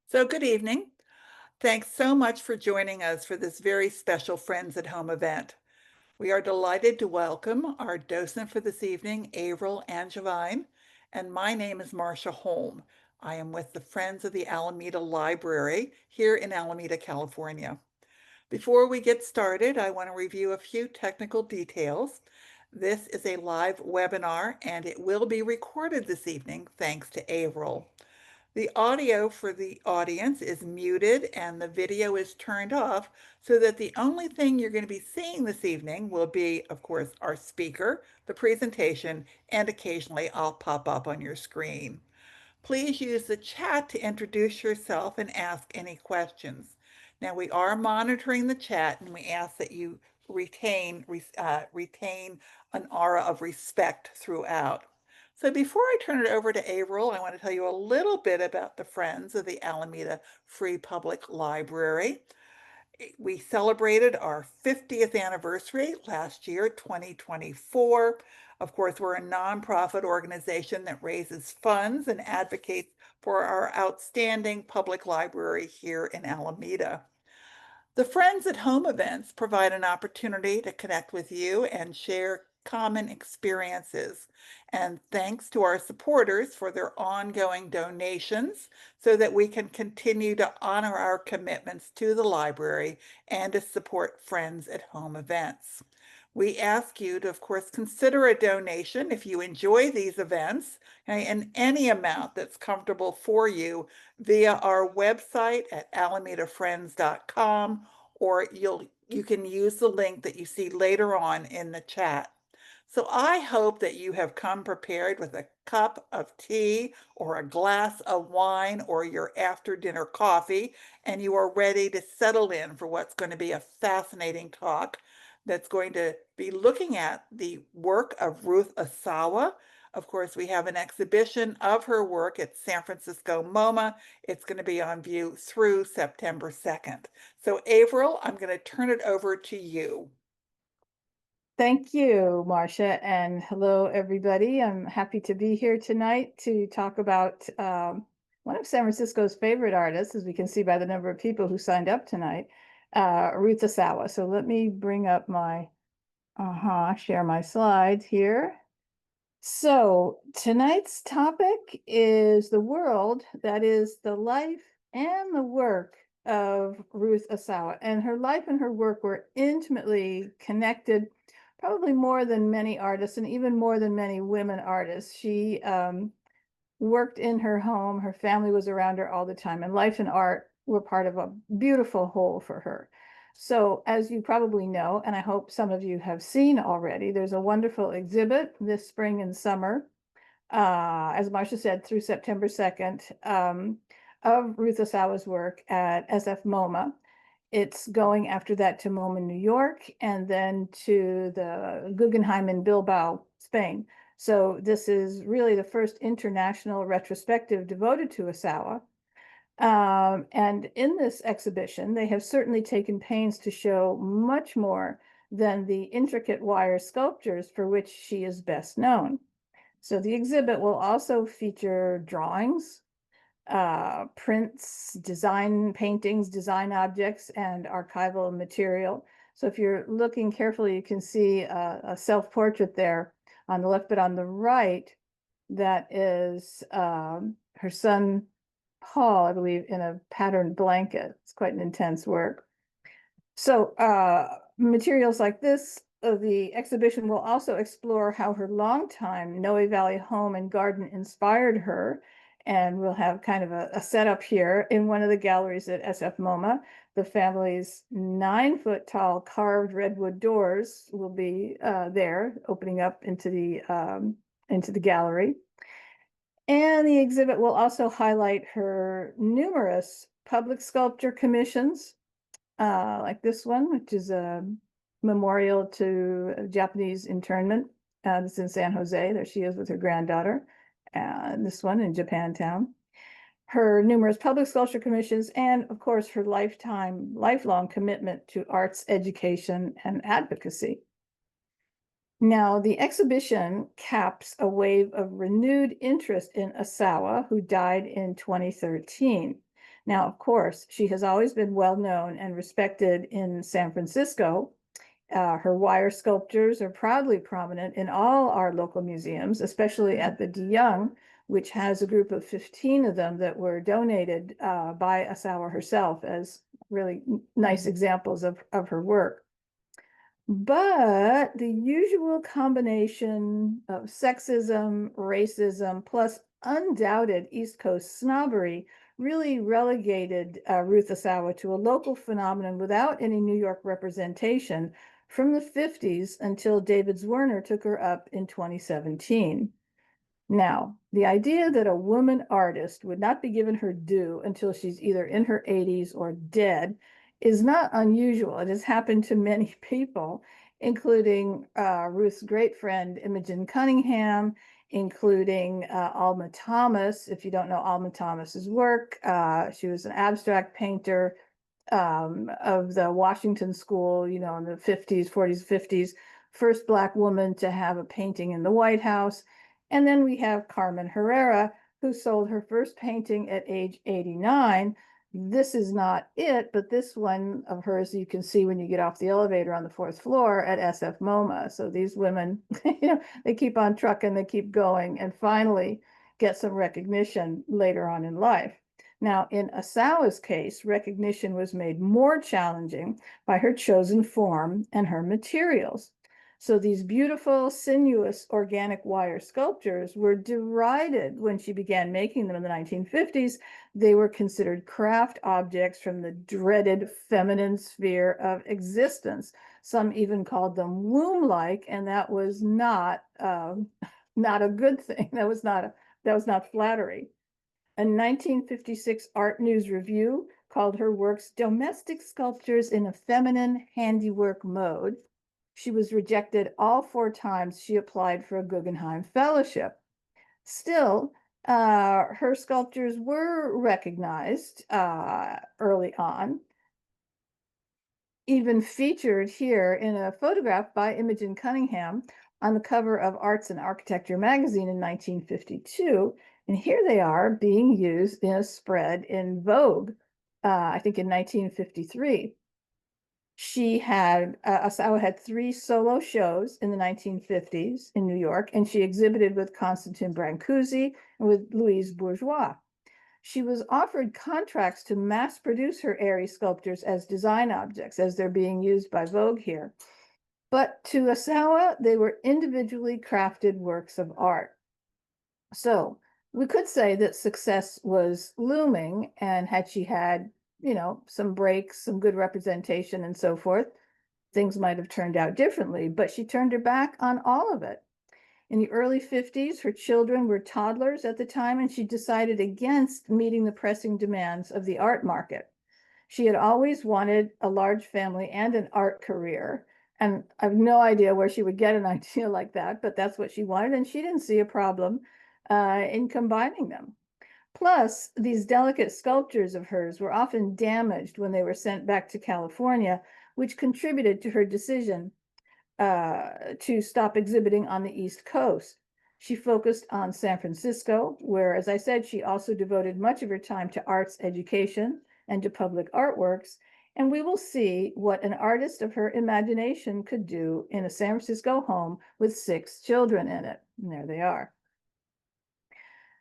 So, good evening. Thanks so much for joining us for this very special Friends at Home event. We are delighted to welcome our docent for this evening, Avril Angevine, and my name is Marcia Holm. I am with the Friends of the Alameda Library here in Alameda, California. Before we get started, I want to review a few technical details. This is a live webinar and it will be recorded this evening thanks to Avril. The audio for the audience is muted and the video is turned off so that the only thing you're going to be seeing this evening will be, of course, our speaker, the presentation, and occasionally I'll pop up on your screen. Please use the chat to introduce yourself and ask any questions. Now, we are monitoring the chat and we ask that you retain an aura of respect throughout. So before I turn it over to Avril, I want to tell you a little bit about the Friends of the Alameda Free Public Library. We celebrated our 50th anniversary last year, 2024. Of course, we're a nonprofit organization that raises funds and advocates for our outstanding public library here in Alameda. The Friends at Home events provide an opportunity to connect with you and share common experiences. And thanks to our supporters for their ongoing donations so that we can continue to honor our commitments to the library and to support Friends at Home events. We ask you to, of course, consider a donation if you enjoy these events, okay, in any amount that's comfortable for you via our website at alamedafriends.com, or you can use the link that you see later on in the chat. So I hope that you have come prepared with a cup of tea or a glass of wine or your after dinner coffee, and you are ready to settle in for what's going to be a fascinating talk that's going to be looking at the work of Ruth Asawa. Of course, we have an exhibition of her work at San Francisco MoMA. It's going to be on view through September 2nd. So Avril, I'm going to turn it over to you. Thank you, Marcia, and hello, everybody. I'm happy to be here tonight to talk about one of San Francisco's favorite artists, as we can see by the number of people who signed up tonight, Ruth Asawa. So let me bring up my, share my slides here. So tonight's topic is the world, that is the life and the work of Ruth Asawa. And her life and her work were intimately connected, probably more than many artists and even more than many women artists. She worked in her home. Her family was around her all the time, and life and art were part of a beautiful whole for her. So as you probably know, and I hope some of you have seen already, there's a wonderful exhibit this spring and summer, as Marcia said, through September 2nd, of Ruth Asawa's work at SF MoMA. It's going after that to MoMA, New York, and then to the Guggenheim in Bilbao, Spain. So this is really the first international retrospective devoted to Asawa. And in this exhibition, they have certainly taken pains to show much more than the intricate wire sculptures for which she is best known. So the exhibit will also feature drawings, prints, design paintings, design objects, and archival material. So if you're looking carefully, you can see a self-portrait there on the left, but on the right, that is her son, Paul, I believe, in a patterned blanket. It's quite an intense work. So materials like this, the exhibition will also explore how her longtime Noe Valley home and garden inspired her. And we'll have kind of a setup here in one of the galleries at SF MoMA. The family's 9-foot tall carved redwood doors will be there, opening up into the gallery. And the exhibit will also highlight her numerous public sculpture commissions, like this one, which is a memorial to Japanese internment. This is in San Jose. There she is with her granddaughter. This one in Japantown. Her numerous public sculpture commissions, and of course, her lifelong commitment to arts education and advocacy. Now, the exhibition caps a wave of renewed interest in Asawa, who died in 2013. Now, of course, she has always been well known and respected in San Francisco. Her wire sculptures are proudly prominent in all our local museums, especially at the De Young, which has a group of 15 of them that were donated by Asawa herself as really nice examples of her work. But the usual combination of sexism, racism, plus undoubted East Coast snobbery really relegated Ruth Asawa to a local phenomenon without any New York representation from the 50s until David Zwirner took her up in 2017. Now, the idea that a woman artist would not be given her due until she's either in her 80s or dead is not unusual. It has happened to many people, including Ruth's great friend Imogen Cunningham, including Alma Thomas. If you don't know Alma Thomas's work, she was an abstract painter of the Washington School, you know, in the 50s, 40s, 50s, first Black woman to have a painting in the White House. And then we have Carmen Herrera, who sold her first painting at age 89. This is not it, but this one of hers you can see when you get off the elevator on the fourth floor at SF MoMA. So these women, you know, they keep on trucking, they keep going, and finally get some recognition later on in life. Now, in Asawa's case, recognition was made more challenging by her chosen form and her materials. So these beautiful, sinuous, organic wire sculptures were derided when she began making them in the 1950s. They were considered craft objects from the dreaded feminine sphere of existence. Some even called them womb-like, and that was not not a good thing. That was not flattery. A 1956 Art News review called her works domestic sculptures in a feminine handiwork mode. She was rejected all 4 times she applied for a Guggenheim Fellowship. Still, her sculptures were recognized early on, even featured here in a photograph by Imogen Cunningham on the cover of Arts and Architecture magazine in 1952. And here they are being used in a spread in Vogue, I think in 1953. Asawa had 3 solo shows in the 1950s in New York, and she exhibited with Constantin Brancusi and with Louise Bourgeois. She was offered contracts to mass produce her airy sculptures as design objects, as they're being used by Vogue here. But to Asawa, they were individually crafted works of art. So we could say that success was looming, and had she had, you know, some breaks, some good representation, and so forth, things might have turned out differently. But she turned her back on all of it. In the early 50s, her children were toddlers at the time, and she decided against meeting the pressing demands of the art market. She had always wanted a large family and an art career. And I have no idea where she would get an idea like that, but that's what she wanted. And she didn't see a problem in combining them. Plus, these delicate sculptures of hers were often damaged when they were sent back to California, which contributed to her decision to stop exhibiting on the East Coast. She focused on San Francisco, where, as I said, she also devoted much of her time to arts education and to public artworks. And we will see what an artist of her imagination could do in a San Francisco home with 6 children in it. And there they are.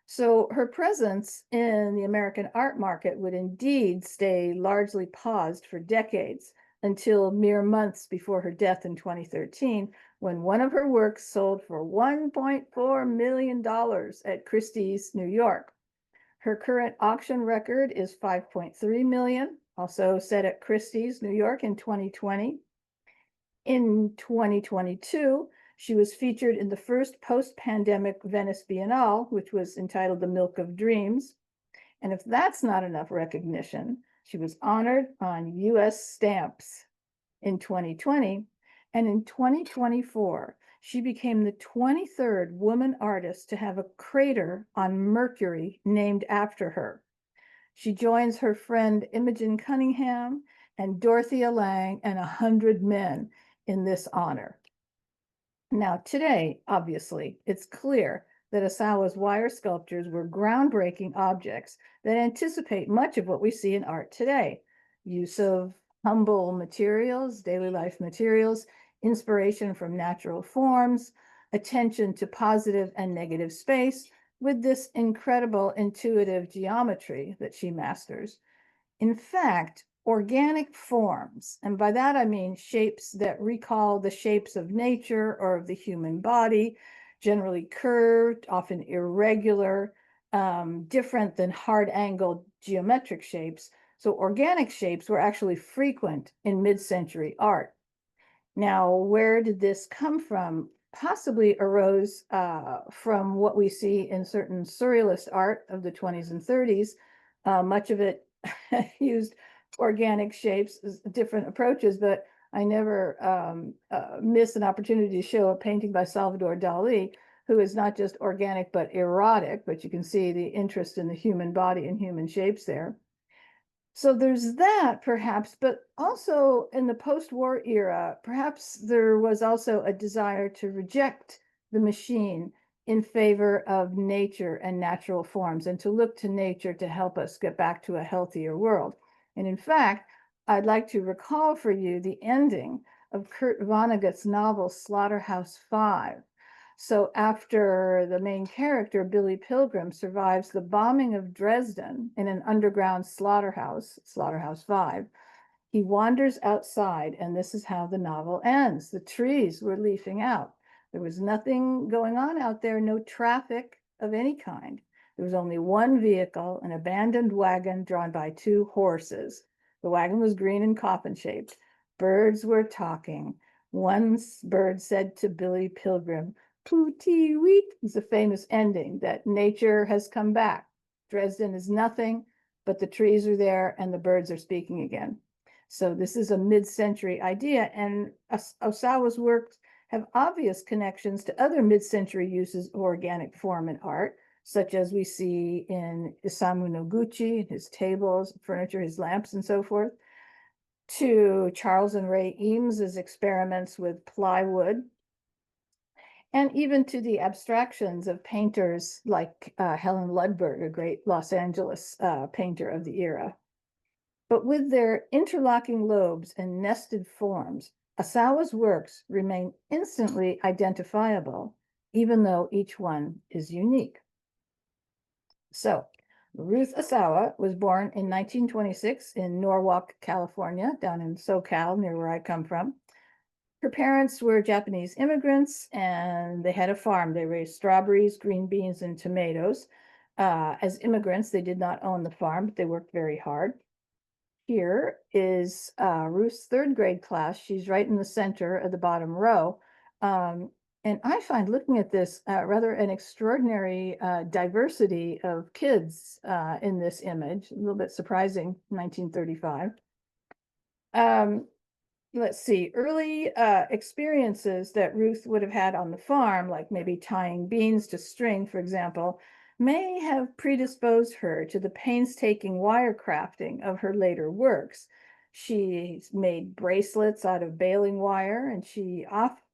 So her presence in the American art market would indeed stay largely paused for decades, until mere months before her death in 2013, when one of her works sold for $1.4 million at Christie's, New York. Her current auction record is $5.3 million, also set at Christie's, New York in 2020. In 2022, she was featured in the first post-pandemic Venice Biennale, which was entitled The Milk of Dreams. And if that's not enough recognition, she was honored on US stamps in 2020. And in 2024, she became the 23rd woman artist to have a crater on Mercury named after her. She joins her friend Imogen Cunningham and Dorothea Lange and 100 men in this honor. Now, today, obviously, it's clear that Asawa's wire sculptures were groundbreaking objects that anticipate much of what we see in art today. Use of humble materials, daily life materials, inspiration from natural forms, attention to positive and negative space, with this incredible intuitive geometry that she masters. In fact, organic forms, and by that I mean shapes that recall the shapes of nature or of the human body, generally curved, often irregular, different than hard angled geometric shapes. So, organic shapes were actually frequent in mid century art. Now, where did this come from? Possibly arose from what we see in certain surrealist art of the 20s and 30s. Much of it used organic shapes, different approaches, but I never miss an opportunity to show a painting by Salvador Dali, who is not just organic but erotic, but you can see the interest in the human body and human shapes there. So there's that perhaps, but also in the post-war era, perhaps there was also a desire to reject the machine in favor of nature and natural forms and to look to nature to help us get back to a healthier world. And in fact, I'd like to recall for you the ending of Kurt Vonnegut's novel Slaughterhouse-Five. So after the main character, Billy Pilgrim, survives the bombing of Dresden in an underground slaughterhouse, Slaughterhouse-Five, he wanders outside, and this is how the novel ends. The trees were leafing out. There was nothing going on out there, no traffic of any kind. There was only one vehicle, an abandoned wagon drawn by two horses. The wagon was green and coffin shaped. Birds were talking. One bird said to Billy Pilgrim, Pooty Weet is a famous ending that nature has come back. Dresden is nothing, but the trees are there and the birds are speaking again. So this is a mid-century idea, and Osawa's works have obvious connections to other mid-century uses of organic form in art, such as we see in Isamu Noguchi, his tables, furniture, his lamps, and so forth, to Charles and Ray Eames's experiments with plywood, and even to the abstractions of painters like Helen Ludberg, a great Los Angeles painter of the era. But with their interlocking lobes and nested forms, Asawa's works remain instantly identifiable, even though each one is unique. So, Ruth Asawa was born in 1926 in Norwalk, California, down in SoCal, near where I come from. Her parents were Japanese immigrants and they had a farm. They raised strawberries, green beans, and tomatoes. As immigrants, they did not own the farm, but they worked very hard. Here is Ruth's third grade class. She's right in the center of the bottom row. Um, and I find looking at this rather an extraordinary diversity of kids in this image, a little bit surprising, 1935. Um, let's see, early experiences that Ruth would have had on the farm, like maybe tying beans to string, for example, may have predisposed her to the painstaking wire crafting of her later works. She made bracelets out of baling wire, and she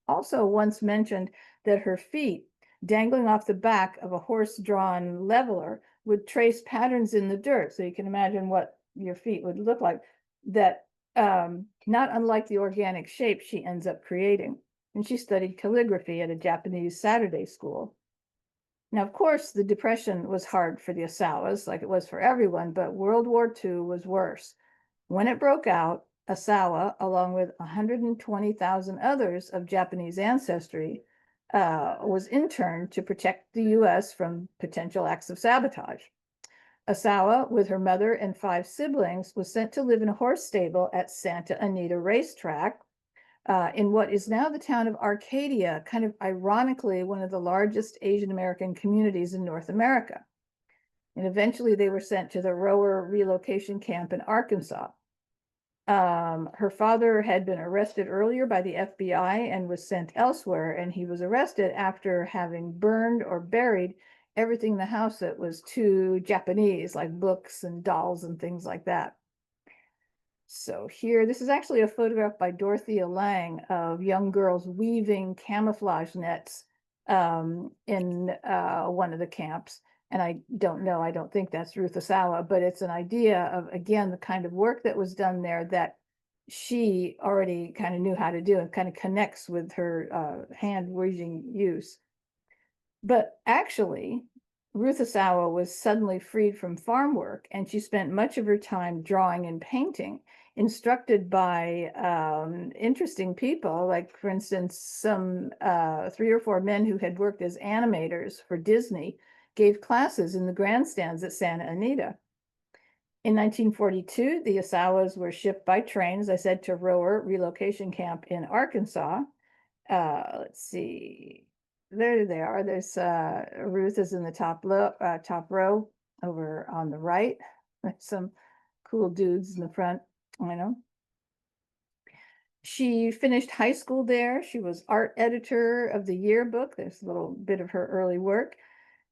also once mentioned that her feet, dangling off the back of a horse-drawn leveler, would trace patterns in the dirt. So you can imagine what your feet would look like. That not unlike the organic shape she ends up creating. And she studied calligraphy at a Japanese Saturday school. Now, of course, the Depression was hard for the Asawas, like it was for everyone, but World War II was worse. When it broke out, Asawa, along with 120,000 others of Japanese ancestry, was interned to protect the US from potential acts of sabotage. Asawa, with her mother and 5 siblings, was sent to live in a horse stable at Santa Anita Racetrack in what is now the town of Arcadia, kind of ironically one of the largest Asian American communities in North America. And eventually they were sent to the Rower relocation camp in Arkansas. Her father had been arrested earlier by the FBI and was sent elsewhere, and he was arrested after having burned or buried everything in the house that was too Japanese, like books and dolls and things like that. So here, this is actually a photograph by Dorothea Lange of young girls weaving camouflage nets in one of the camps. And I don't know, I don't think that's Ruth Asawa, but it's an idea of, again, the kind of work that was done there that she already kind of knew how to do and kind of connects with her hand weaving use. But actually, Ruth Asawa was suddenly freed from farm work, and she spent much of her time drawing and painting, instructed by interesting people, like, for instance, some 3 or 4 men who had worked as animators for Disney gave classes in the grandstands at Santa Anita. In 1942, the Asawas were shipped by train, as I said, to Rower Relocation Camp in Arkansas. Let's see. There they are. There's Ruth is in the top row over on the right. There's some cool dudes in the front. I know. She finished high school there. She was art editor of the yearbook. There's a little bit of her early work.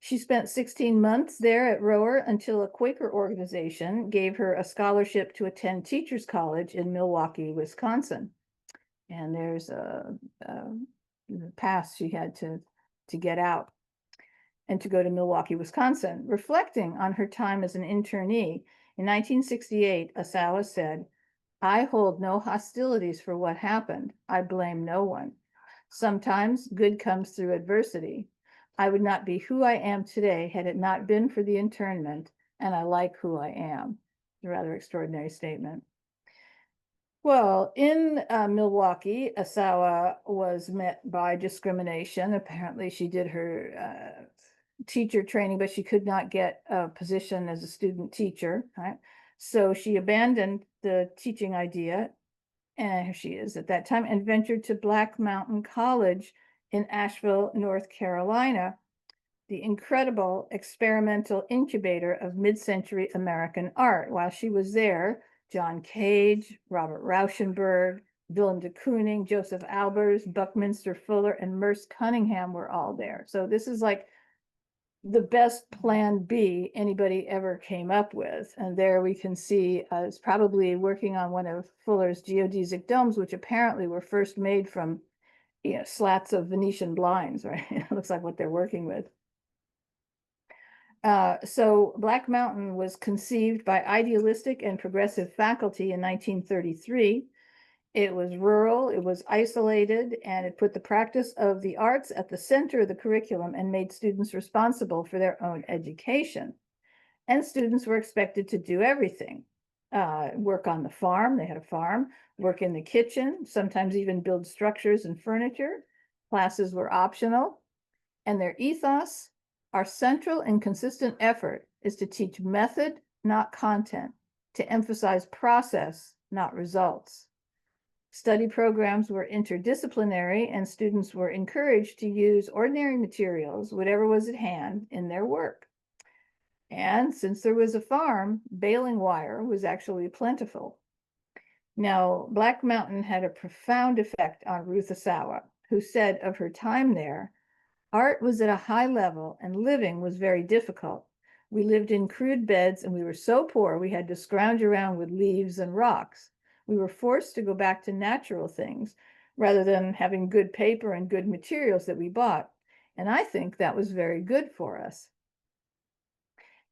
She spent 16 months there at Rower until a Quaker organization gave her a scholarship to attend Teachers College in Milwaukee, Wisconsin. And there's a pass she had to get out and to go to Milwaukee, Wisconsin. Reflecting on her time as an internee, in 1968, Asawa said, "I hold no hostilities for what happened. I blame no one. Sometimes good comes through adversity. I would not be who I am today had it not been for the internment, and I like who I am." A rather extraordinary statement. Well, in Milwaukee, Asawa was met by discrimination. Apparently, she did her teacher training, but she could not get a position as a student teacher, right? So she abandoned the teaching idea, and here she is at that time, and ventured to Black Mountain College in Asheville, North Carolina, the incredible experimental incubator of mid-century American art. While she was there, John Cage, Robert Rauschenberg, Willem de Kooning, Joseph Albers, Buckminster Fuller, and Merce Cunningham were all there. So this is like the best plan B anybody ever came up with. And there we can see it's probably working on one of Fuller's geodesic domes, which apparently were first made from slats of Venetian blinds, right? It looks like what they're working with. So Black Mountain was conceived by idealistic and progressive faculty in 1933. It was rural, it was isolated, and it put the practice of the arts at the center of the curriculum and made students responsible for their own education. And students were expected to do everything. Work on the farm, they had a farm, work in the kitchen, sometimes even build structures and furniture. Classes were optional, and their ethos, our central and consistent effort is to teach method, not content, to emphasize process, not results. Study programs were interdisciplinary, and students were encouraged to use ordinary materials, whatever was at hand, in their work. And since there was a farm, baling wire was actually plentiful. Now, Black Mountain had a profound effect on Ruth Asawa, who said of her time there, "Art was at a high level and living was very difficult. We lived in crude beds and we were so poor we had to scrounge around with leaves and rocks. We were forced to go back to natural things rather than having good paper and good materials that we bought. And I think that was very good for us."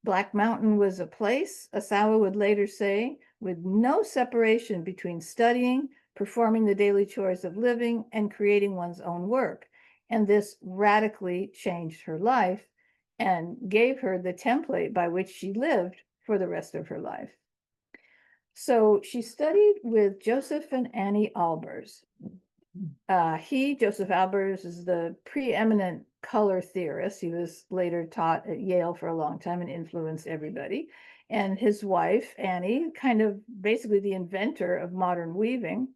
Black Mountain was a place, Asawa would later say, with no separation between studying, performing the daily chores of living, and creating one's own work. And this radically changed her life and gave her the template by which she lived for the rest of her life. So she studied with Joseph and Annie Albers. Joseph Albers, is the preeminent color theorist. He was later taught at Yale for a long time and influenced everybody. And his wife, Annie, kind of basically the inventor of modern weaving.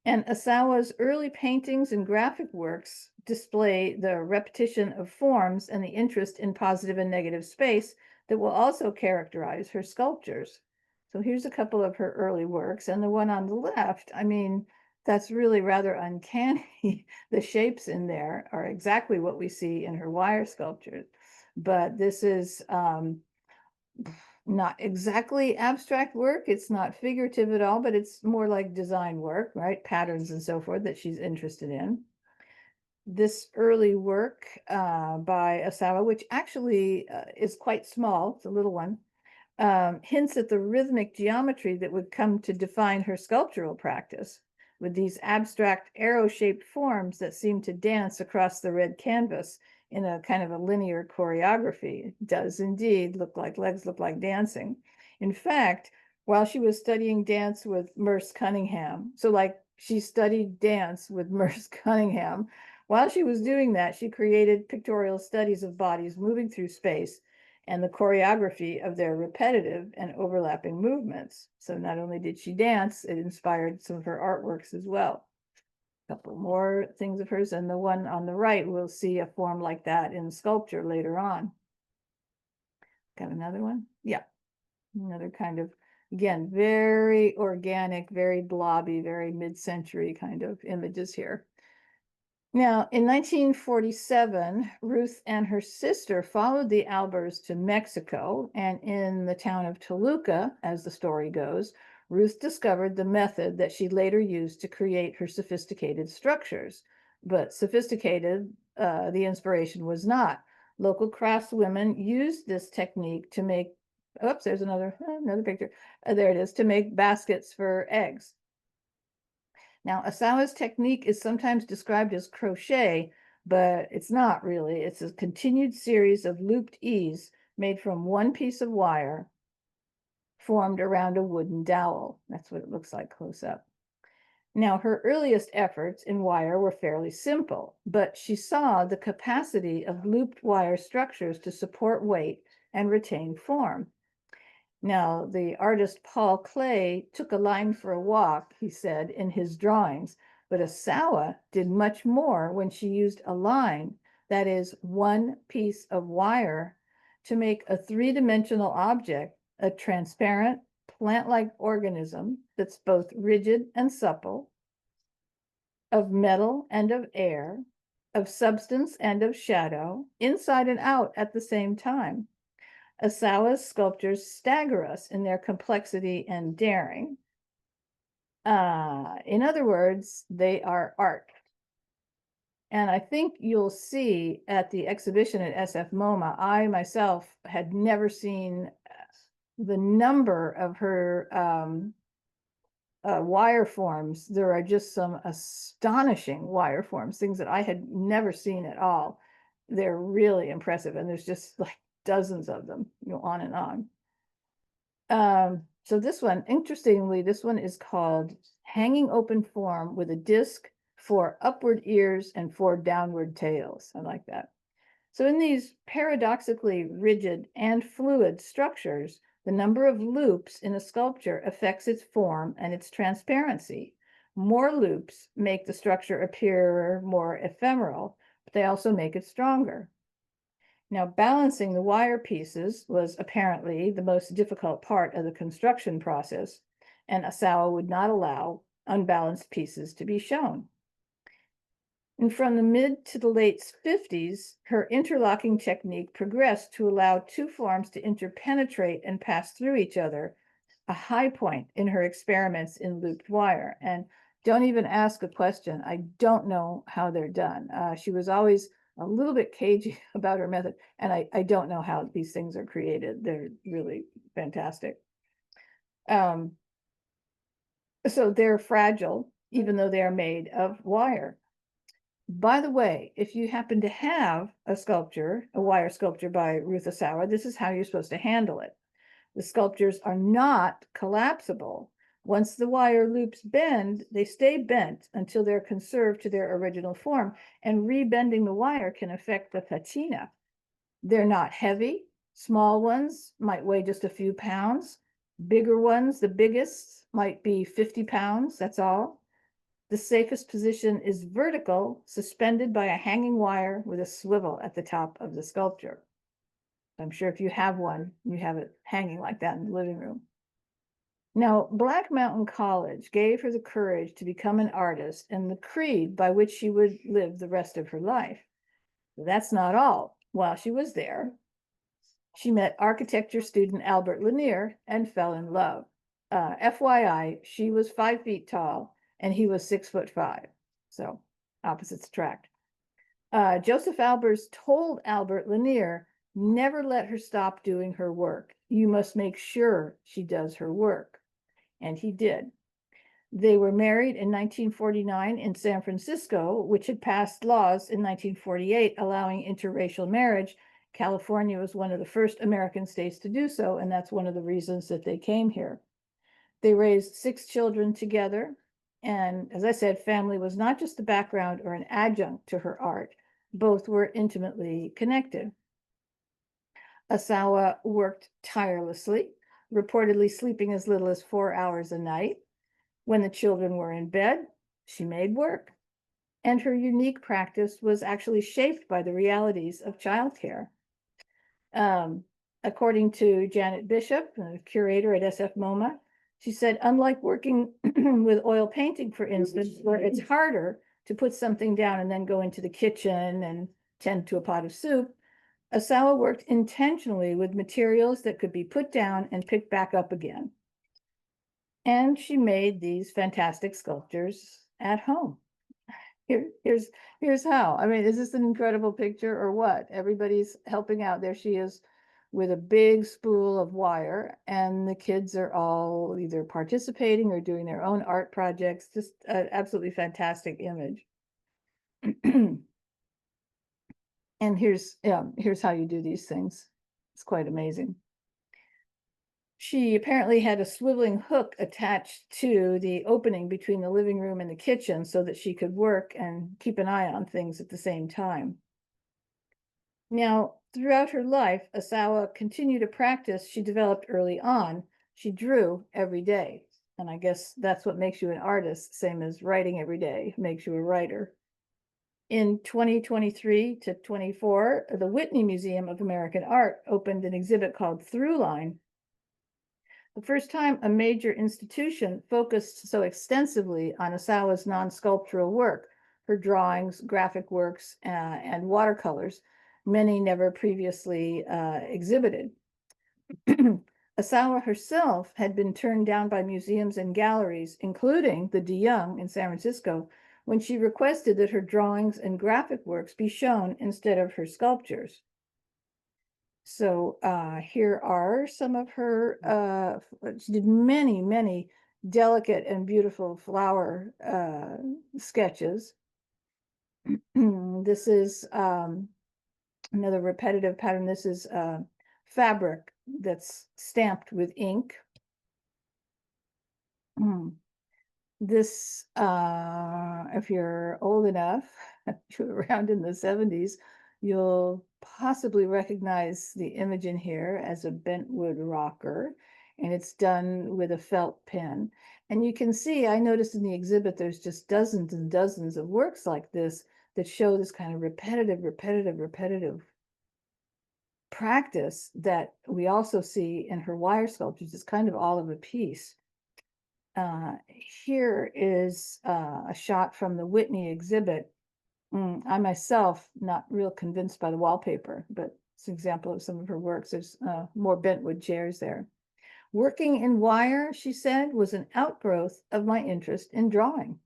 And Asawa's early paintings and graphic works display the repetition of forms and the interest in positive and negative space that will also characterize her sculptures. So here's a couple of her early works, and the one on the left, I mean, that's really rather uncanny. The shapes in there are exactly what we see in her wire sculptures, but this is not exactly abstract work. It's not figurative at all, but it's more like design work, right? Patterns and so forth that she's interested in. this early work by Asawa, which actually is quite small, it's a little one, hints at the rhythmic geometry that would come to define her sculptural practice, with these abstract arrow-shaped forms that seem to dance across the red canvas in a kind of a linear choreography. It does indeed look like legs look like dancing. In fact, while she was studying dance with Merce Cunningham, so like she studied dance with Merce Cunningham, while she was doing that, she created pictorial studies of bodies moving through space and the choreography of their repetitive and overlapping movements. So not only did she dance, it inspired some of her artworks as well. A couple more things of hers, and the one on the right, we'll see a form like that in sculpture later on. Got another one? Yeah, another kind of, again, very organic, very blobby, very mid-century kind of images here. Now, in 1947, Ruth and her sister followed the Albers to Mexico, and in the town of Toluca, as the story goes, Ruth discovered the method that she later used to create her sophisticated structures. But sophisticated, the inspiration was not. Local craftswomen used this technique to make, oops, there's another picture. There it is, to make baskets for eggs. Now, Asawa's technique is sometimes described as crochet, but it's not really. It's a continued series of looped E's made from one piece of wire formed around a wooden dowel. That's what it looks like close up. Now, her earliest efforts in wire were fairly simple, but she saw the capacity of looped wire structures to support weight and retain form. Now, the artist Paul Klee took a line for a walk, he said, in his drawings, but Asawa did much more when she used a line, that is, one piece of wire, to make a three-dimensional object, a transparent, plant-like organism that's both rigid and supple, of metal and of air, of substance and of shadow, inside and out at the same time. Asawa's sculptures stagger us in their complexity and daring. In other words, they are art. And I think you'll see at the exhibition at SF MoMA, I myself had never seen the number of her wire forms. There are just some astonishing wire forms, things that I had never seen at all. They're really impressive, and there's just like dozens of them, on and on. So this one, interestingly, this one is called Hanging Open Form with a Disc, 4 upward ears and 4 downward tails. I like that. So in these paradoxically rigid and fluid structures, the number of loops in a sculpture affects its form and its transparency. More loops make the structure appear more ephemeral, but they also make it stronger. Now, balancing the wire pieces was apparently the most difficult part of the construction process, and Asawa would not allow unbalanced pieces to be shown. And from the mid to the late 50s, her interlocking technique progressed to allow two forms to interpenetrate and pass through each other, a high point in her experiments in looped wire. And don't even ask a question. I don't know how they're done. She was always a little bit cagey about her method, and I don't know how these things are created. They're really fantastic. So they're fragile, even though they are made of wire. By the way, if you happen to have a sculpture, a wire sculpture by Ruth Asawa, this is how you're supposed to handle it. The sculptures are not collapsible. Once the wire loops bend, they stay bent until they're conserved to their original form, and rebending the wire can affect the patina. They're not heavy. Small ones might weigh just a few pounds. Bigger ones, the biggest, might be 50 pounds, that's all. The safest position is vertical, suspended by a hanging wire with a swivel at the top of the sculpture. I'm sure if you have one, you have it hanging like that in the living room. Now, Black Mountain College gave her the courage to become an artist and the creed by which she would live the rest of her life. That's not all. While she was there, she met architecture student Albert Lanier and fell in love. FYI, she was 5 feet tall and he was 6'5". So opposites attract. Joseph Albers told Albert Lanier, never let her stop doing her work. You must make sure she does her work. And he did. They were married in 1949 in San Francisco, which had passed laws in 1948 allowing interracial marriage. California was one of the first American states to do so, and that's one of the reasons that they came here. They raised 6 children together. And as I said, family was not just the background or an adjunct to her art, both were intimately connected. Asawa worked tirelessly, reportedly sleeping as little as 4 hours a night. When the children were in bed, she made work. And her unique practice was actually shaped by the realities of childcare. Um, According to Janet Bishop, a curator at SF MoMA, she said, unlike working with oil painting, for instance, where it's harder to put something down and then go into the kitchen and tend to a pot of soup, Asawa worked intentionally with materials that could be put down and picked back up again. And she made these fantastic sculptures at home. Here, here's how. I mean, is this an incredible picture or what? Everybody's helping out. There she is with a big spool of wire, and the kids are all either participating or doing their own art projects. Just an absolutely fantastic image. And here's how you do these things. It's quite amazing. She apparently had a swiveling hook attached to the opening between the living room and the kitchen so that she could work and keep an eye on things at the same time. Now, throughout her life, Asawa continued a practice she developed early on. She drew every day. And I guess that's what makes you an artist, same as writing every day makes you a writer. In 2023 to 24, the Whitney Museum of American Art opened an exhibit called Throughline. The first time a major institution focused so extensively on Asawa's non-sculptural work, her drawings, graphic works, and watercolors, many never previously exhibited. Asawa herself had been turned down by museums and galleries, including the De Young in San Francisco, when she requested that her drawings and graphic works be shown instead of her sculptures. So here are some of her, she did many, many delicate and beautiful flower sketches. This is another repetitive pattern. This is fabric that's stamped with ink. This, if you're old enough, if you're around in the 70s, you'll possibly recognize the image in here as a bentwood rocker, and it's done with a felt pen. And you can see, I noticed in the exhibit, there's just dozens and dozens of works like this that show this kind of repetitive practice that we also see in her wire sculptures. It's kind of all of a piece. Here is a shot from the Whitney exhibit. I myself, not real convinced by the wallpaper, but it's an example of some of her works. There's more bentwood chairs there. Working in wire, she said, was an outgrowth of my interest in drawing.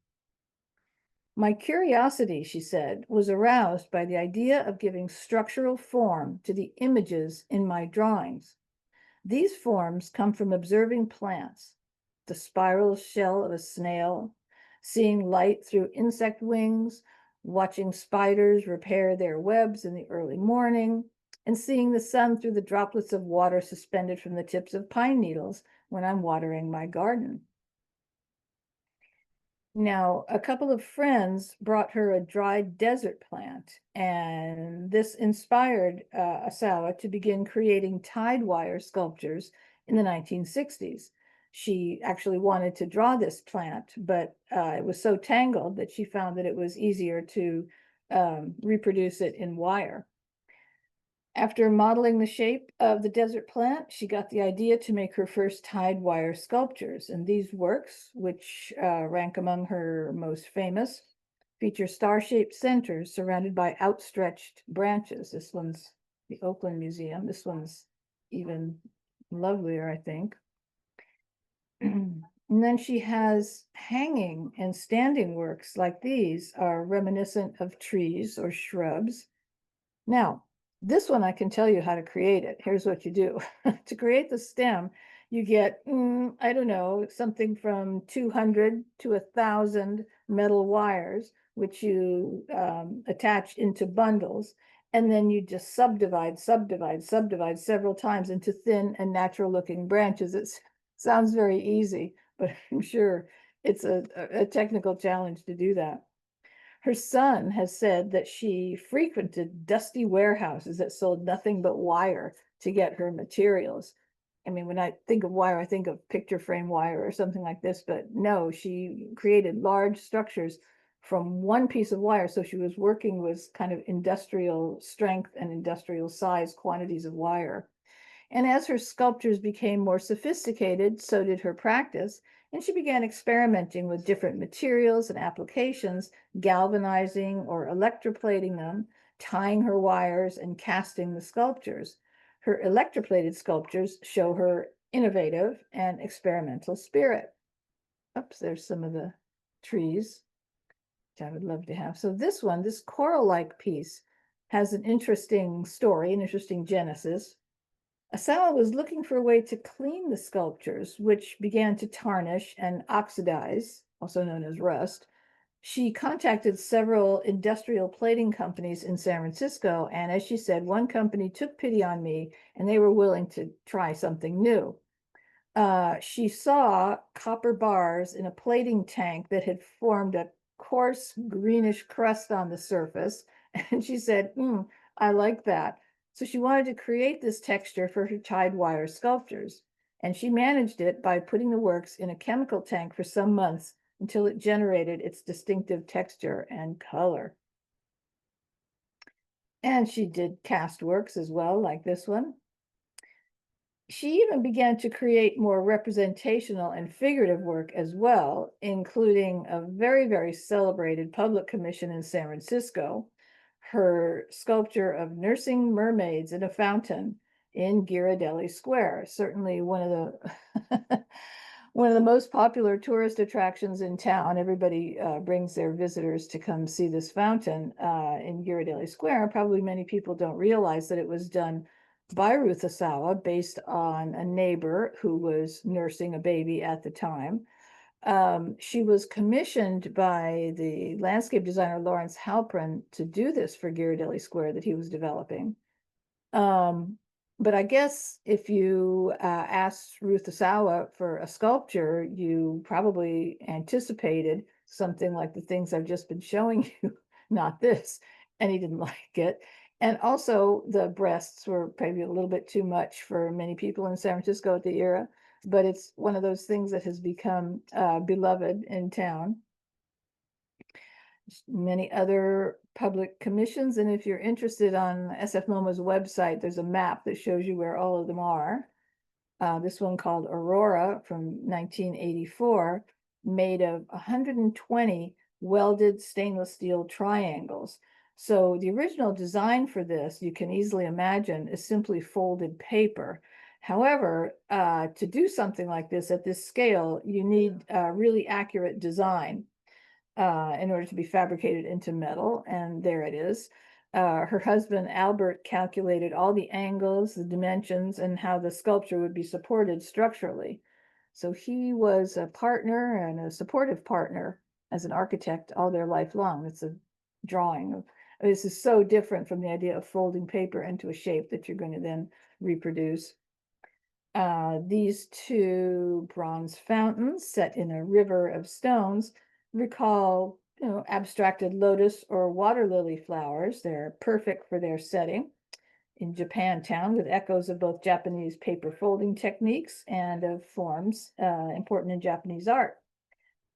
My curiosity, she said, was aroused by the idea of giving structural form to the images in my drawings. These forms come from observing plants, the spiral shell of a snail, seeing light through insect wings, watching spiders repair their webs in the early morning, and seeing the sun through the droplets of water suspended from the tips of pine needles when I'm watering my garden. Now, a couple of friends brought her a dried desert plant, and this inspired Asawa to begin creating tide wire sculptures in the 1960s. She actually wanted to draw this plant, but it was so tangled that she found that it was easier to reproduce it in wire. After modeling the shape of the desert plant, she got the idea to make her first tide wire sculptures. And these works, which rank among her most famous, feature star-shaped centers surrounded by outstretched branches. This one's the Oakland Museum. This one's even lovelier, I think. And then she has hanging and standing works like these are reminiscent of trees or shrubs. Now, this one I can tell you how to create it. Here's what you do. To create the stem, you get, I don't know, something from 200 to 1,000 metal wires, which you attach into bundles. And then you just subdivide several times into thin and natural looking branches. It sounds very easy, but I'm sure it's a technical challenge to do that. Her son has said that she frequented dusty warehouses that sold nothing but wire to get her materials. I mean, when I think of wire, I think of picture frame wire or something like this, but no, she created large structures from one piece of wire. So she was working with kind of industrial strength and industrial size quantities of wire. And as her sculptures became more sophisticated, so did her practice, and she began experimenting with different materials and applications, galvanizing or electroplating them, tying her wires, and casting the sculptures. Her electroplated sculptures show her innovative and experimental spirit. Oops, there's some of the trees, which I would love to have. So this one, this coral-like piece, has an interesting story, an interesting genesis. Asawa was looking for a way to clean the sculptures, which began to tarnish and oxidize, also known as rust. She contacted several industrial plating companies in San Francisco, and as she said, one company took pity on me and they were willing to try something new. She saw copper bars in a plating tank that had formed a coarse greenish crust on the surface. And she said, I like that. So she wanted to create this texture for her tied wire sculptures. And she managed it by putting the works in a chemical tank for some months until it generated its distinctive texture and color. And she did cast works as well, like this one. She even began to create more representational and figurative work as well, including a very, very celebrated public commission in San Francisco, her sculpture of nursing mermaids in a fountain in Ghirardelli Square, certainly one of the one of the most popular tourist attractions in town. Everybody brings their visitors to come see this fountain in Ghirardelli Square. Probably many people don't realize that it was done by Ruth Asawa based on a neighbor who was nursing a baby at the time. She was commissioned by the landscape designer Lawrence Halprin to do this for Ghirardelli Square that he was developing. Um, but I guess if you asked Ruth Asawa for a sculpture, you probably anticipated something like the things I've just been showing you, not this. And he didn't like it. And also, the breasts were probably a little bit too much for many people in San Francisco at the era. But it's one of those things that has become beloved in town. Many other public commissions. And if you're interested on SF MoMA's website, there's a map that shows you where all of them are. This one called Aurora from 1984, made of 120 welded stainless steel triangles. So the original design for this, you can easily imagine, is simply folded paper. However, to do something like this at this scale, you need really accurate design in order to be fabricated into metal. And there it is. Her husband, Albert, calculated all the angles, the dimensions, and how the sculpture would be supported structurally. So he was a partner and a supportive partner as an architect all their life long. It's a drawing of, this is so different from the idea of folding paper into a shape that you're going to then reproduce. These two bronze fountains set in a river of stones recall, abstracted lotus or water lily flowers. They're perfect for their setting in Japantown, with echoes of both Japanese paper folding techniques and of forms important in Japanese art.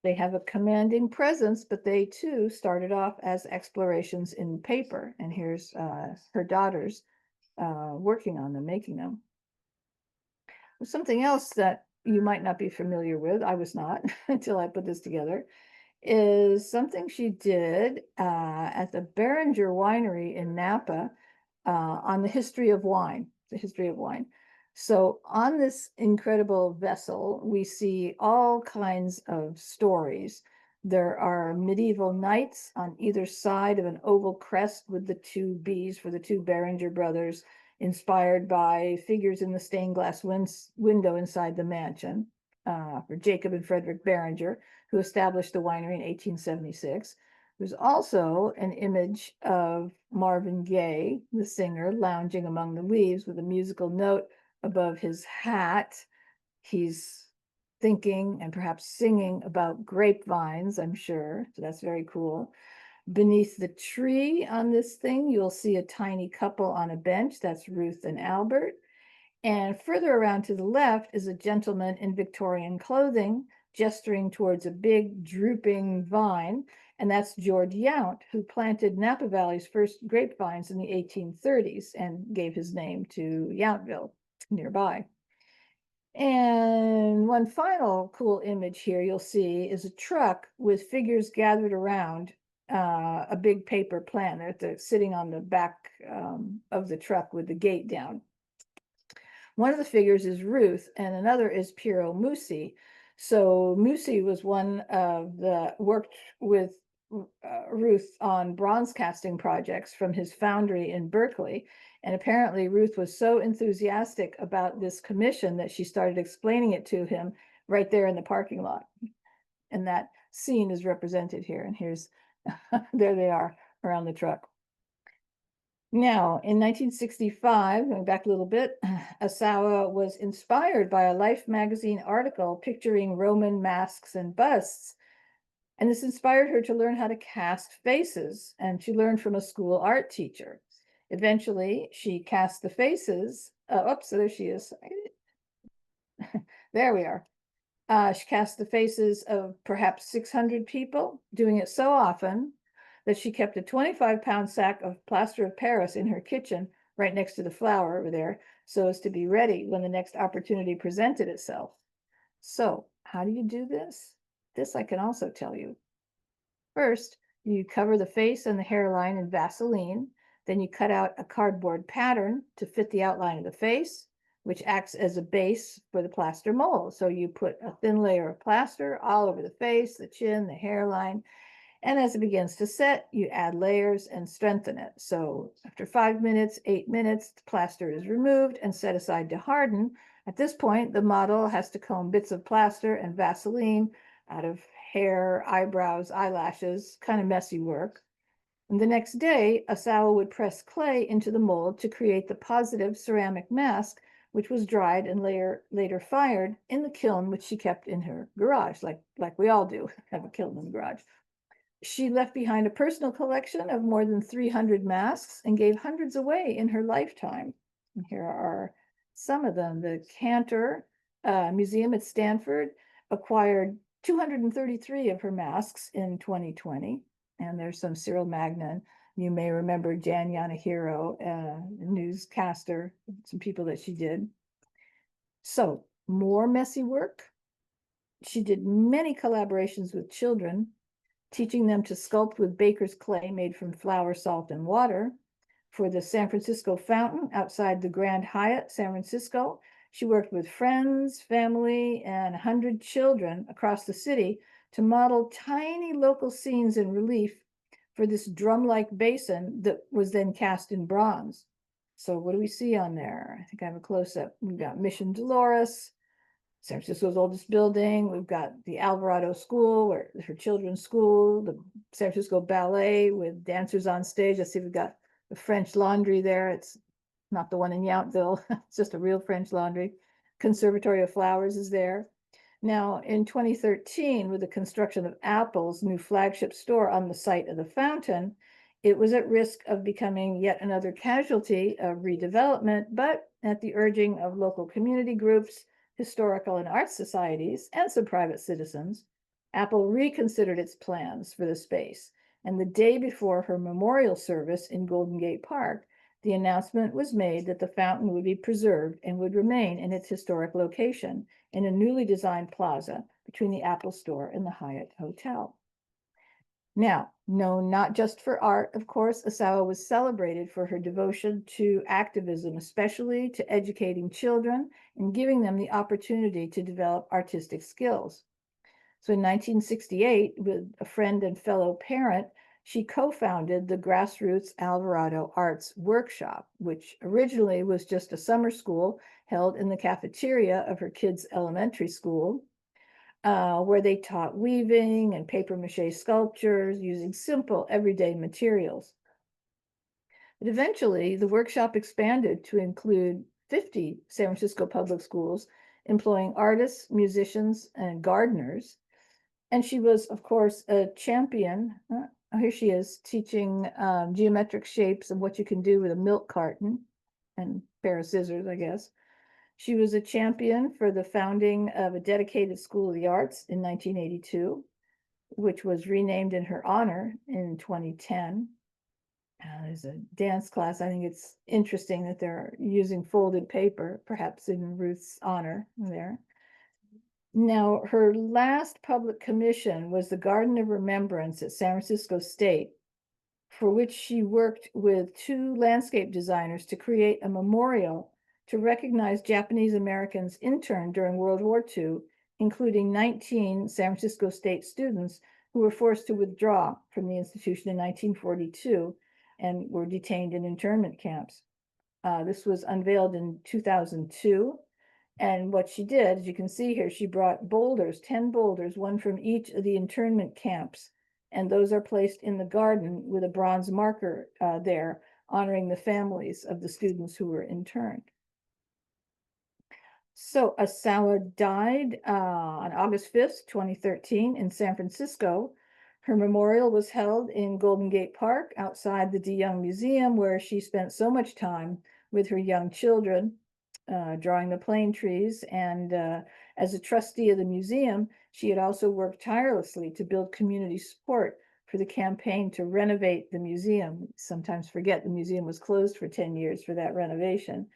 They have a commanding presence, but they too started off as explorations in paper. And here's her daughters working on them, making them. Something else that you might not be familiar with, I was not until I put this together, is something she did at the Beringer Winery in Napa on the history of wine, the history of wine. So, on this incredible vessel, we see all kinds of stories. There are medieval knights on either side of an oval crest with the two B's for the two Beringer brothers, inspired by figures in the stained glass window inside the mansion, for Jacob and Frederick Beringer, who established the winery in 1876. There's also an image of Marvin Gaye, the singer, lounging among the leaves with a musical note above his hat. He's thinking and perhaps singing about grapevines, I'm sure. So that's very cool. Beneath the tree on this thing, you'll see a tiny couple on a bench. That's Ruth and Albert. And further around to the left is a gentleman in Victorian clothing gesturing towards a big drooping vine. And that's George Yount, who planted Napa Valley's first grapevines in the 1830s and gave his name to Yountville nearby. And one final cool image here you'll see is a truck with figures gathered around a big paper plan. They're sitting on the back of the truck with the gate down. One of the figures is Ruth, and another is Piero Musi. So Musi was one of the worked with Ruth on bronze casting projects from his foundry in Berkeley. And apparently, Ruth was so enthusiastic about this commission that she started explaining it to him right there in the parking lot. And that scene is represented here. And here's there they are around the truck. Now, in 1965, going back a little bit, Asawa was inspired by a Life magazine article picturing Roman masks and busts. And this inspired her to learn how to cast faces, and she learned from a school art teacher. Eventually, she cast the faces. Oops, so there she is. There we are. She cast the faces of perhaps 600 people, doing it so often that she kept a 25-pound sack of plaster of Paris in her kitchen right next to the flower over there, so as to be ready when the next opportunity presented itself. So, how do you do this? This I can also tell you. First, you cover the face and the hairline in Vaseline. Then you cut out a cardboard pattern to fit the outline of the face, which acts as a base for the plaster mold. So you put a thin layer of plaster all over the face, the chin, the hairline, and as it begins to set, you add layers and strengthen it. So after 5 minutes, 8 minutes, the plaster is removed and set aside to harden. At this point, the model has to comb bits of plaster and Vaseline out of hair, eyebrows, eyelashes, kind of messy work. And the next day, Asawa would press clay into the mold to create the positive ceramic mask, which was dried and later fired in the kiln, which she kept in her garage, like we all do, have a kiln in the garage. She left behind a personal collection of more than 300 masks and gave hundreds away in her lifetime. And here are some of them. The Cantor Museum at Stanford acquired 233 of her masks in 2020. And there's some Cyril Magnan. You may remember Jan Yanahiro, newscaster, some people that she did. So, more messy work. She did many collaborations with children, teaching them to sculpt with baker's clay made from flour, salt, and water. For the San Francisco Fountain outside the Grand Hyatt, San Francisco, she worked with friends, family, and 100 children across the city to model tiny local scenes in relief for this drum-like basin that was then cast in bronze. So what do we see on there? I think I have a close-up. We've got Mission Dolores, San Francisco's oldest building. We've got the Alvarado School, where her children's school, the San Francisco Ballet with dancers on stage. Let's see, we've got the French Laundry there. It's not the one in Yountville. It's just a real French Laundry. Conservatory of Flowers is there. Now, in 2013, with the construction of Apple's new flagship store on the site of the fountain, it was at risk of becoming yet another casualty of redevelopment, but at the urging of local community groups, historical and art societies, and some private citizens, Apple reconsidered its plans for the space. And the day before her memorial service in Golden Gate Park, the announcement was made that the fountain would be preserved and would remain in its historic location in a newly designed plaza between the Apple store and the Hyatt Hotel. Now, known not just for art, of course, Asawa was celebrated for her devotion to activism, especially to educating children and giving them the opportunity to develop artistic skills. So in 1968, with a friend and fellow parent, she co founded the Grassroots Alvarado Arts Workshop, which originally was just a summer school held in the cafeteria of her kids' elementary school, where they taught weaving and paper mache sculptures using simple everyday materials. But eventually, the workshop expanded to include 50 San Francisco public schools, employing artists, musicians, and gardeners. And she was, of course, a champion. Here she is teaching geometric shapes and what you can do with a milk carton and a pair of scissors, I guess. She was a champion for the founding of a dedicated School of the Arts in 1982, which was renamed in her honor in 2010. There's a dance class. I think it's interesting that they're using folded paper, perhaps in Ruth's honor there. Now, her last public commission was the Garden of Remembrance at San Francisco State, for which she worked with two landscape designers to create a memorial to recognize Japanese Americans interned during World War II, including 19 San Francisco State students who were forced to withdraw from the institution in 1942 and were detained in internment camps. This was unveiled in 2002. And what she did, as you can see here, she brought boulders, 10 boulders, one from each of the internment camps. And those are placed in the garden with a bronze marker there, honoring the families of the students who were interned. So Asawa died on August 5th, 2013 in San Francisco. Her memorial was held in Golden Gate Park outside the DeYoung Museum, where she spent so much time with her young children, drawing the plane trees. And as a trustee of the museum, she had also worked tirelessly to build community support for the campaign to renovate the museum. Sometimes forget the museum was closed for 10 years for that renovation.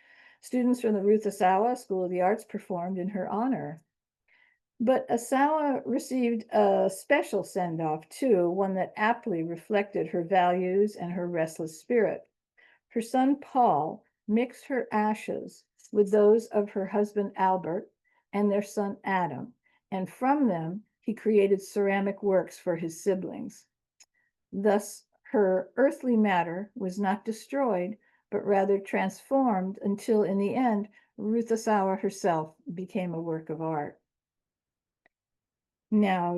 Students from the Ruth Asawa School of the Arts performed in her honor. But Asawa received a special send off too, one that aptly reflected her values and her restless spirit. Her son Paul mixed her ashes with those of her husband Albert and their son Adam, and from them he created ceramic works for his siblings. Thus, her earthly matter was not destroyed, but rather transformed until, in the end, Ruth Asawa herself became a work of art. Now,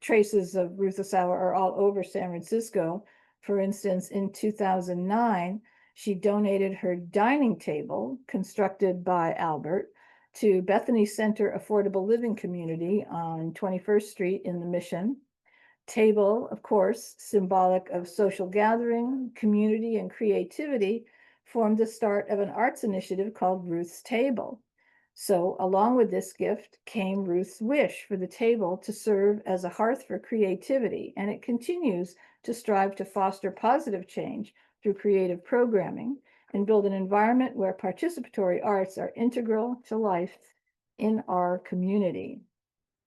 traces of Ruth Asawa are all over San Francisco. For instance, in 2009, she donated her dining table, constructed by Albert, to Bethany Center Affordable Living Community on 21st Street in the Mission. Table, of course, symbolic of social gathering, community, and creativity, formed the start of an arts initiative called Ruth's Table. So, along with this gift came Ruth's wish for the table to serve as a hearth for creativity, and it continues to strive to foster positive change through creative programming and build an environment where participatory arts are integral to life in our community.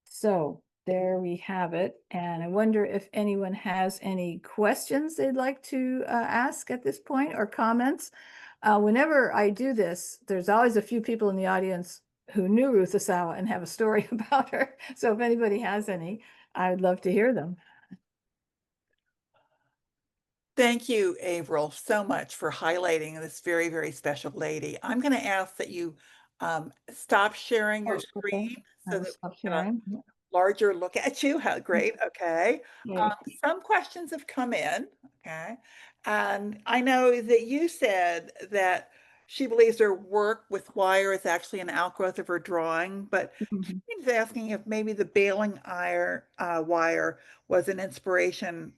So, there we have it. And I wonder if anyone has any questions they'd like to ask at this point or comments. Whenever I do this, there's always a few people in the audience who knew Ruth Asawa and have a story about her. So if anybody has any, I would love to hear them. Thank you, Averill, so much for highlighting this very, very special lady. I'm going to ask that you stop sharing your Oh, okay. screen I so will that stop we get a sharing. larger look at you. How great. Okay. Yay. Some questions have come in. Okay. And I know that you said that she believes her work with wire is actually an outgrowth of her drawing, but Mhm. she's asking if maybe the wire was an inspiration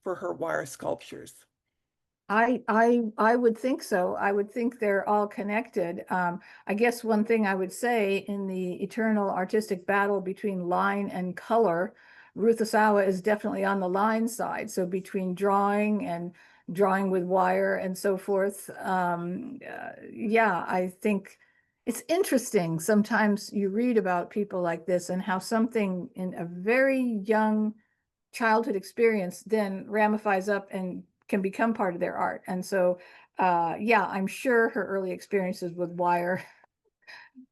for her wire sculptures. I would think so. I would think they're all connected. I guess one thing I would say in the eternal artistic battle between line and color, Ruth Asawa is definitely on the line side. So between drawing and drawing with wire and so forth, yeah, I think it's interesting. Sometimes you read about people like this and how something in a very young childhood experience then ramifies up and can become part of their art. And so, yeah, I'm sure her early experiences with wire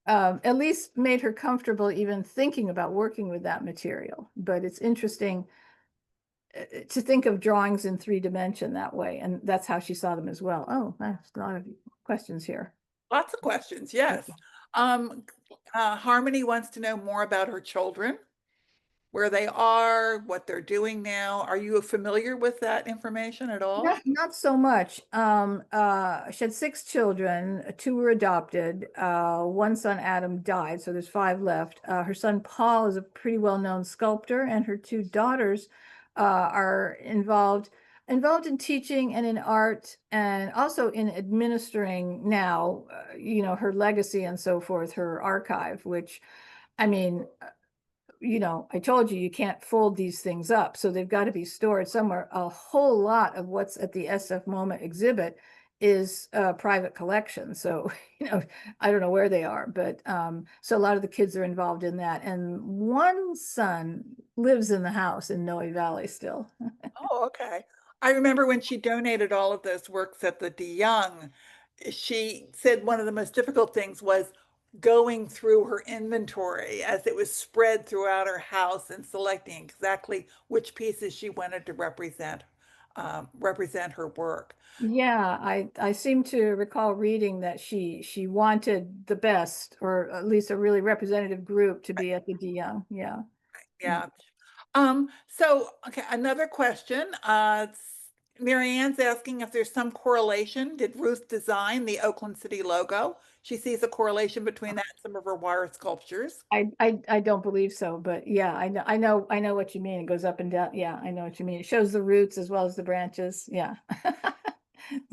at least made her comfortable even thinking about working with that material. But it's interesting to think of drawings in 3 dimension that way, and that's how she saw them as well. Oh, that's a lot of questions here. Lots of questions, yes. Um, Harmony wants to know more about her children, where they are, what they're doing now. Are you familiar with that information at all? Not so much. She had 6 children, 2 were adopted. One son, Adam, died, so there's 5 left. Her son Paul is a pretty well-known sculptor, and her 2 daughters are involved in teaching and in art, and also in administering now, her legacy and so forth, her archive, which I mean, I told you can't fold these things up, so they've got to be stored somewhere. A whole lot of what's at the SF MoMA exhibit is a private collection. So, I don't know where they are, but so a lot of the kids are involved in that. And one son lives in the house in Noe Valley still. Oh, okay. I remember when she donated all of those works at the De Young, she said one of the most difficult things was going through her inventory as it was spread throughout her house and selecting exactly which pieces she wanted to represent her work. Yeah, I seem to recall reading that she wanted the best, or at least a really representative group to be at the De Young. Yeah. Yeah. Yeah. So, okay, another question. Mary Ann's asking if there's some correlation. Did Ruth design the Oakland City logo? She sees a correlation between that and some of her wire sculptures. I don't believe so, but yeah, I know what you mean. It goes up and down. Yeah, I know what you mean. It shows the roots as well as the branches. Yeah.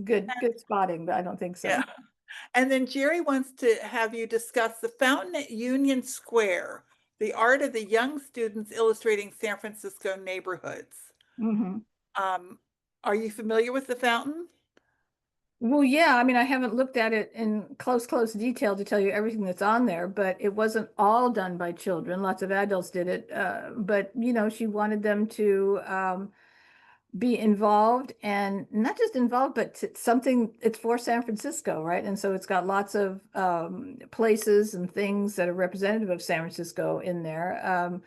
Good spotting, but I don't think Yeah. so. And then Jerry wants to have you discuss the fountain at Union Square, the art of the young students illustrating San Francisco neighborhoods. Hmm. Um, are you familiar with the fountain? Well, yeah, I mean, I haven't looked at it in close detail to tell you everything that's on there, but it wasn't all done by children. Lots of adults did it. But she wanted them to be involved, and not just involved, but something it's for San Francisco, right? And so it's got lots of places and things that are representative of San Francisco in there.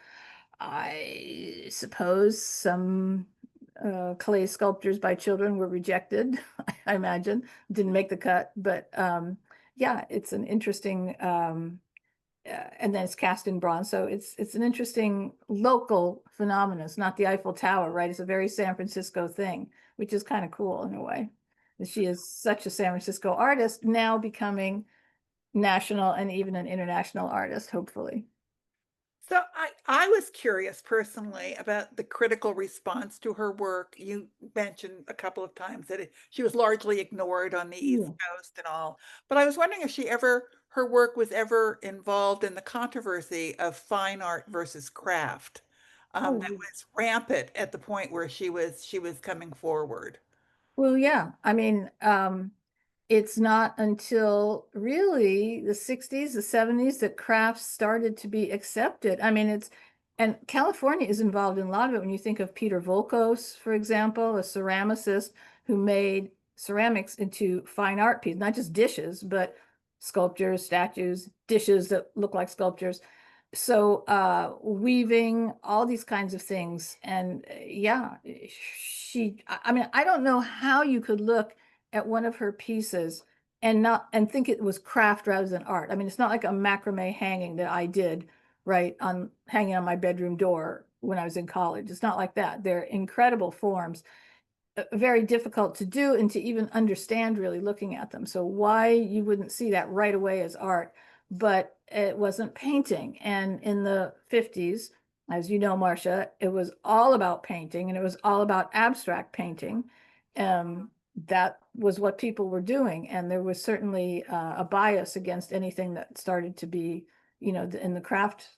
I suppose some clay sculptures by children were rejected. I imagine didn't make the cut, but yeah, it's an interesting. And then it's cast in bronze. So it's an interesting local phenomenon. It's not the Eiffel Tower, right? It's a very San Francisco thing, which is kind of cool in a way. She is such a San Francisco artist, now becoming national and even an international artist, hopefully. So I was curious personally about the critical response to her work. You mentioned a couple of times that she was largely ignored on the East Yeah. Coast and all, but I was wondering if her work was ever involved in the controversy of fine art versus craft, that Oh, was rampant at the point where she was coming forward. well, yeah. I mean, it's not until really the 60s, the 70s that crafts started to be accepted. I mean, and California is involved in a lot of it. When you think of Peter Volkos, for example, a ceramicist who made ceramics into fine art pieces, not just dishes, but sculptures, statues, dishes that look like sculptures. So weaving, all these kinds of things. And yeah, I mean, I don't know how you could look at one of her pieces and think it was craft rather than art. I mean, it's not like a macrame hanging that I did, right, on hanging on my bedroom door when I was in college. It's not like that. They're incredible forms, very difficult to do and to even understand really looking at them. So why you wouldn't see that right away as art, but it wasn't painting. And in the 50s, as you know, Marcia, it was all about painting and it was all about abstract painting. That was what people were doing. And there was certainly a bias against anything that started to be, in the craft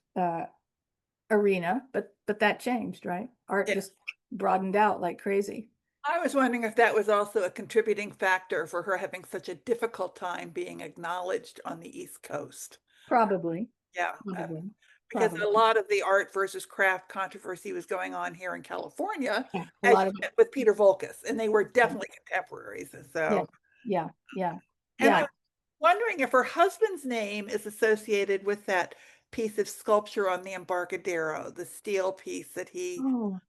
arena, but that changed, right? Art Yeah. just broadened out like crazy. I was wondering if that was also a contributing factor for her having such a difficult time being acknowledged on the East Coast. Probably, Yeah. probably. because a probably. lot of the art versus craft controversy was going on here in California, Yeah, a as lot you of said, with Peter Volkus, and they were yeah, definitely contemporaries. And yeah, so, yeah, yeah, and I yeah. was wondering if her husband's name is associated with that piece of sculpture on the Embarcadero, the steel piece that he, Oh,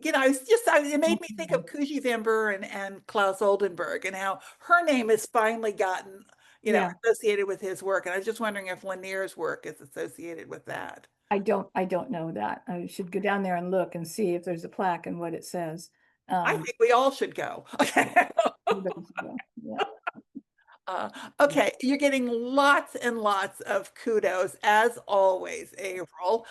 it made me think of okay. Kuji Vimber and Klaus Oldenburg and how her name has finally gotten, Yeah. associated with his work. And I was just wondering if Lanier's work is associated with that. I don't know that. I should go down there and look and see if there's a plaque and what it says. I Um, think we all should go. Okay. everybody should go. Yeah. Uh, okay, you're getting lots and lots of kudos as always, April.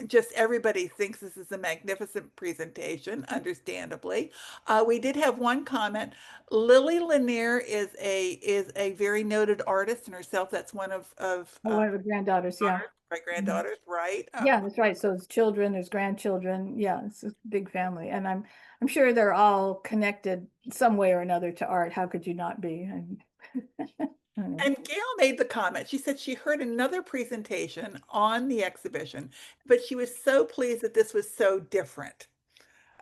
Just everybody thinks this is a magnificent presentation, understandably. We did have one comment. Lily Lanier is a very noted artist in herself. That's one of Oh, one of the granddaughters, yeah. great Mhm. granddaughters, right? Yeah, that's right. So there's children, there's grandchildren. Yeah, it's a big family. And I'm sure they're all connected some way or another to art. How could you not be? I don't know. And Gail made the comment. She said she heard another presentation on the exhibition, but she was so pleased that this was so different.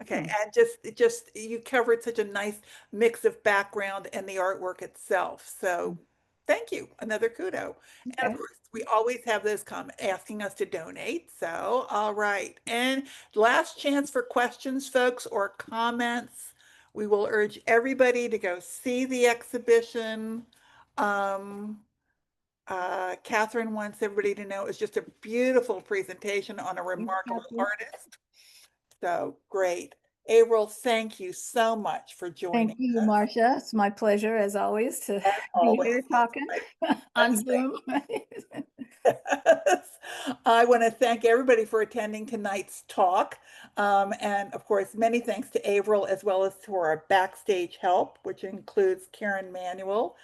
Okay, Hmm. and just you covered such a nice mix of background and the artwork itself. So thank you. Another kudo. And of Okay. course, we always have those come asking us to donate. So, all right. And last chance for questions, folks, or comments. We will urge everybody to go see the exhibition. Um, Catherine wants everybody to know it's just a beautiful presentation on a Thanks, remarkable Kathy. artist. So great. April, thank you so much for joining Thank you, us. Marcia. It's my pleasure, as always, to As be always, here that's talking right. on That's Zoom. right. I want to thank everybody for attending tonight's talk. And of course, many thanks to April as well as to our backstage help, which includes Karen Manuel,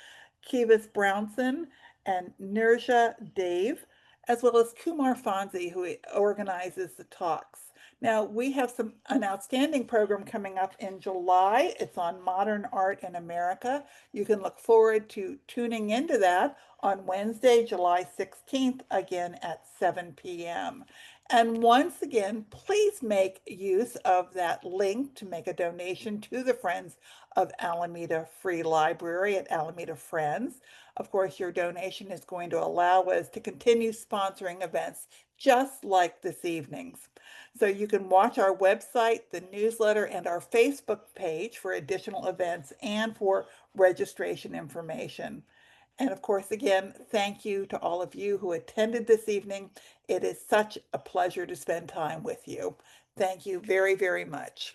Kivas Brownson, and Nirja Dave, as well as Kumar Fonzie, who organizes the talks. Now, we have an outstanding program coming up in July. It's on modern art in America. You can look forward to tuning into that on Wednesday, July 16th, again at 7 p.m. And once again, please make use of that link to make a donation to the Friends of Alameda Free Library at Alameda Friends. Of course, your donation is going to allow us to continue sponsoring events just like this evening's. So you can watch our website, the newsletter, and our Facebook page for additional events and for registration information. And of course, again, thank you to all of you who attended this evening. It is such a pleasure to spend time with you. Thank you very, very much.